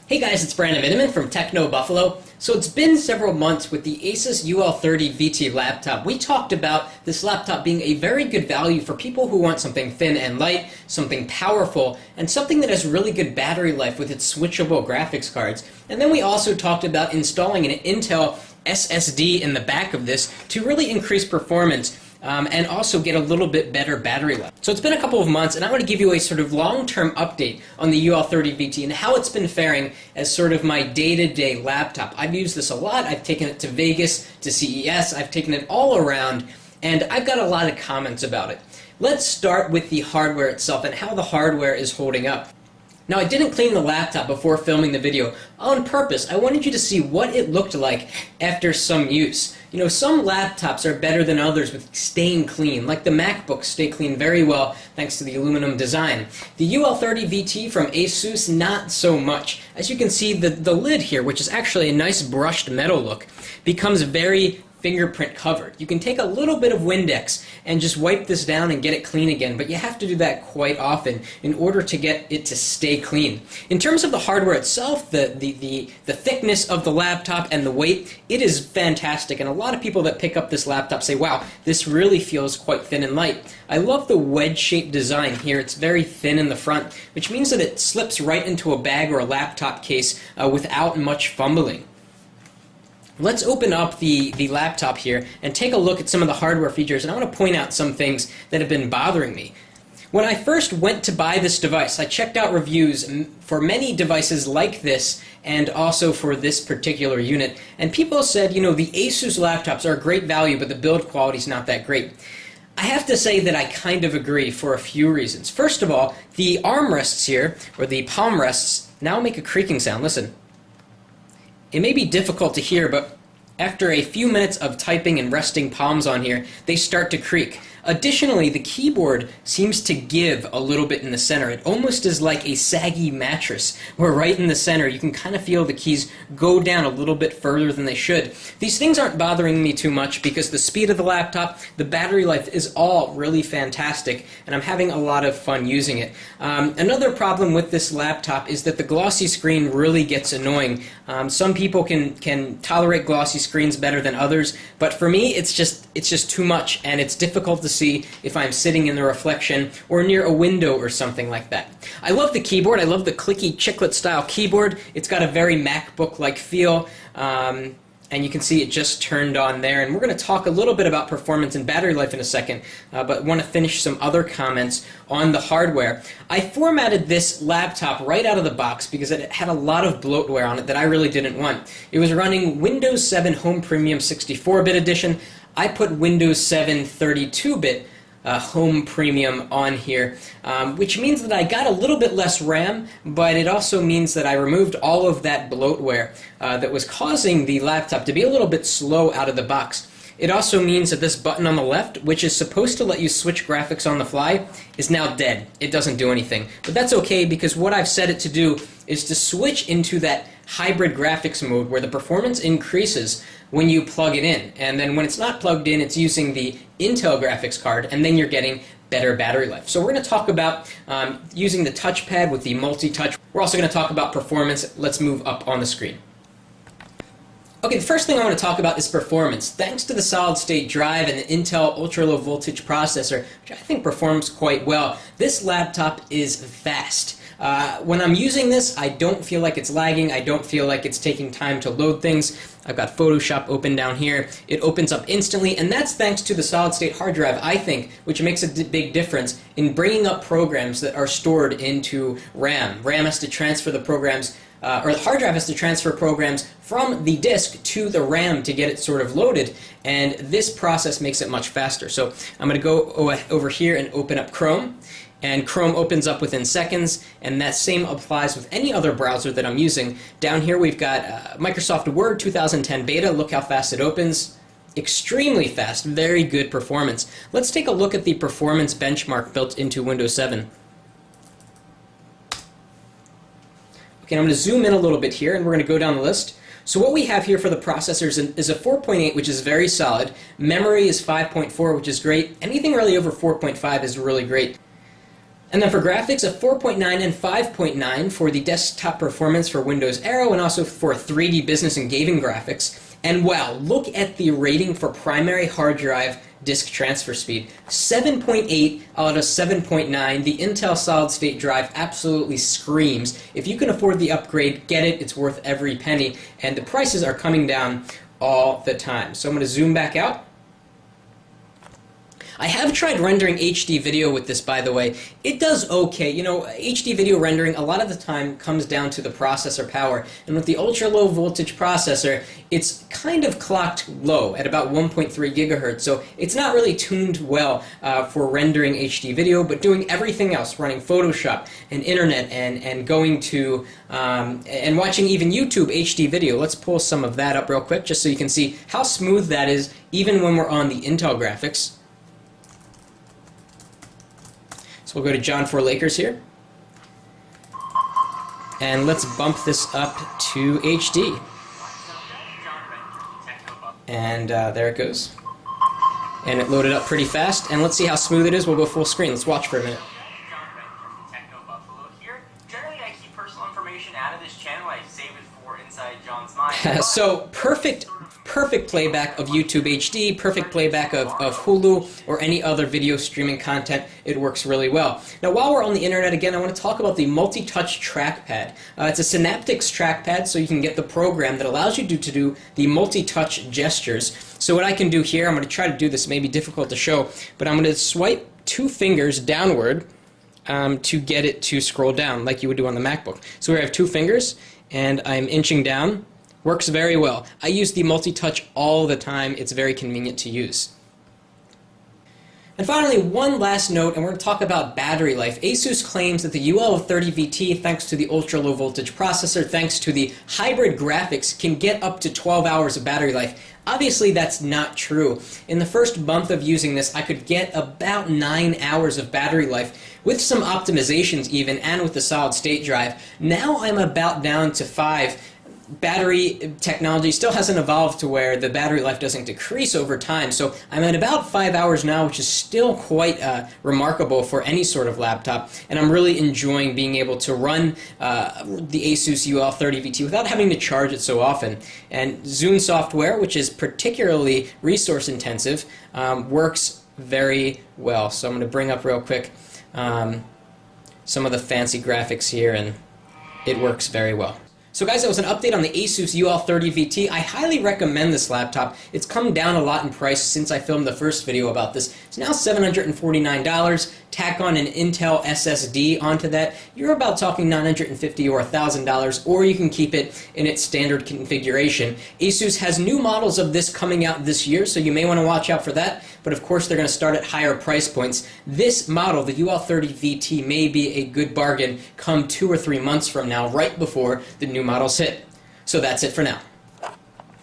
Hey guys, it's Brandon Miniman from Techno Buffalo. So it's been several months with the Asus UL30VT laptop. We talked about this laptop being a very good value for people who want something thin and light, something powerful, and something that has really good battery life with its switchable graphics cards. And then we also talked about installing an Intel SSD in the back of this to really increase performance. And also get a little bit better battery life. So it's been a couple of months, and I want to give you a sort of long-term update on the UL30VT and how it's been faring as sort of my day-to-day laptop. I've used this a lot. I've taken it to Vegas, to CES. I've taken it all around, and I've got a lot of comments about it. Let's start with the hardware itself and how the hardware is holding up. Now, I didn't clean the laptop before filming the video on purpose. I wanted you to see what it looked like after some use. You know, some laptops are better than others with staying clean, like the MacBooks stay clean very well thanks to the aluminum design. The UL30VT from Asus, not so much. As you can see, the lid here, which is actually a nice brushed metal look, becomes very fingerprint covered. You can take a little bit of Windex and just wipe this down and get it clean again, but you have to do that quite often in order to get it to stay clean. In terms of the hardware itself, the thickness of the laptop and the weight, it is fantastic, and a lot of people that pick up this laptop say, wow, this really feels quite thin and light. I love the wedge-shaped design here. It's very thin in the front, which means that it slips right into a bag or a laptop case without much fumbling. Let's open up the laptop here and take a look at some of the hardware features, and I want to point out some things that have been bothering me. When I first went to buy this device, I checked out reviews for many devices like this and also for this particular unit, and people said, you know, the Asus laptops are a great value, but the build quality is not that great. I have to say that I kind of agree for a few reasons. First of all, the armrests here, or the palm rests, now make a creaking sound. Listen. It may be difficult to hear, but after a few minutes of typing and resting palms on here, they start to creak. Additionally, the keyboard seems to give a little bit in the center. It almost is like a saggy mattress, where right in the center you can kind of feel the keys go down a little bit further than they should. These things aren't bothering me too much because the speed of the laptop, the battery life is all really fantastic, and I'm having a lot of fun using it. Another problem with this laptop is that the glossy screen really gets annoying. Some people can tolerate glossy screens better than others, but for me it's just too much, and it's difficult to see if I'm sitting in the reflection or near a window or something like that. I love the keyboard. I love the clicky chiclet style keyboard. It's got a very MacBook-like feel, and you can see it just turned on there. And we're going to talk a little bit about performance and battery life in a second, but want to finish some other comments on the hardware. I formatted this laptop right out of the box because it had a lot of bloatware on it that I really didn't want. It was running Windows 7 Home Premium 64-bit edition. I put Windows 7 32-bit Home Premium on here, which means that I got a little bit less RAM, but it also means that I removed all of that bloatware that was causing the laptop to be a little bit slow out of the box. It also means that this button on the left, which is supposed to let you switch graphics on the fly, is now dead. It doesn't do anything. But that's okay, because what I've set it to do is to switch into that hybrid graphics mode where the performance increases when you plug it in. And then when it's not plugged in, it's using the Intel graphics card, and then you're getting better battery life. So we're going to talk about using the touchpad with the multi-touch. We're also going to talk about performance. Let's move up on the screen. Okay, the first thing I want to talk about is performance. Thanks to the solid-state drive and the Intel ultra-low voltage processor, which I think performs quite well, this laptop is fast. When I'm using this, I don't feel like it's lagging. I don't feel like it's taking time to load things. I've got Photoshop open down here. It opens up instantly, and that's thanks to the solid-state hard drive, I think, which makes a big difference in bringing up programs that are stored into RAM. RAM has to transfer the programs, or the hard drive has to transfer programs from the disk to the RAM to get it sort of loaded, and this process makes it much faster. So I'm going to go over here and open up Chrome. And Chrome opens up within seconds, and that same applies with any other browser that I'm using. Down here we've got Microsoft Word 2010 beta. Look how fast it opens. Extremely fast, very good performance. Let's take a look at the performance benchmark built into Windows 7. Okay, I'm going to zoom in a little bit here, and we're going to go down the list. So what we have here for the processors is a 4.8, which is very solid. Memory is 5.4, which is great. Anything really over 4.5 is really great. And then for graphics, a 4.9 and 5.9 for the desktop performance for Windows Aero, and also for 3D business and gaming graphics. And wow, look at the rating for primary hard drive disk transfer speed. 7.8 out of 7.9. The Intel solid state drive absolutely screams. If you can afford the upgrade, get it. It's worth every penny. And the prices are coming down all the time. So I'm going to zoom back out. I have tried rendering HD video with this, by the way. It does okay. You know, HD video rendering a lot of the time comes down to the processor power. And with the ultra low voltage processor, it's kind of clocked low at about 1.3 gigahertz. So it's not really tuned well for rendering HD video, but doing everything else, running Photoshop and internet and going to and watching even YouTube HD video. Let's pull some of that up real quick just so you can see how smooth that is even when we're on the Intel graphics. So we'll go to John 4 Lakers here. And let's bump this up to HD. And there it goes. And it loaded up pretty fast. And let's see how smooth it is. We'll go full screen. Let's watch for a minute. Generally, I keep personal information out of this channel. I save it for inside John's mind. So perfect playback of YouTube HD, perfect playback of Hulu or any other video streaming content. It works really well. Now while we're on the internet again, I want to talk about the multi-touch trackpad. It's a Synaptics trackpad, so you can get the program that allows you to do the multi-touch gestures. So what I can do here, I'm going to try to do this, it may be difficult to show, but I'm going to swipe 2 fingers downward to get it to scroll down like you would do on the MacBook. So here I have 2 fingers and I'm inching down. Works very well. I use the multi-touch all the time. It's very convenient to use. And finally, one last note, and we're going to talk about battery life. Asus claims that the UL30VT, thanks to the ultra-low voltage processor, thanks to the hybrid graphics, can get up to 12 hours of battery life. Obviously, that's not true. In the first month of using this, I could get about 9 hours of battery life, with some optimizations even, and with the solid-state drive. Now I'm about down to 5. Battery technology still hasn't evolved to where the battery life doesn't decrease over time, so I'm at about 5 hours now, which is still quite remarkable for any sort of laptop, and I'm really enjoying being able to run the Asus UL30VT without having to charge it so often. And Zune software, which is particularly resource intensive, works very well. So I'm going to bring up real quick some of the fancy graphics here, and it works very well. So guys, that was an update on the Asus UL30VT. I highly recommend this laptop. It's come down a lot in price since I filmed the first video about this. It's now $749. Tack on an Intel SSD onto that, you're about talking $950 or $1,000, or you can keep it in its standard configuration. Asus has new models of this coming out this year, so you may want to watch out for that, but of course they're going to start at higher price points. This model, the UL30VT, may be a good bargain come 2 or 3 months from now, right before the new models hit. So that's it for now.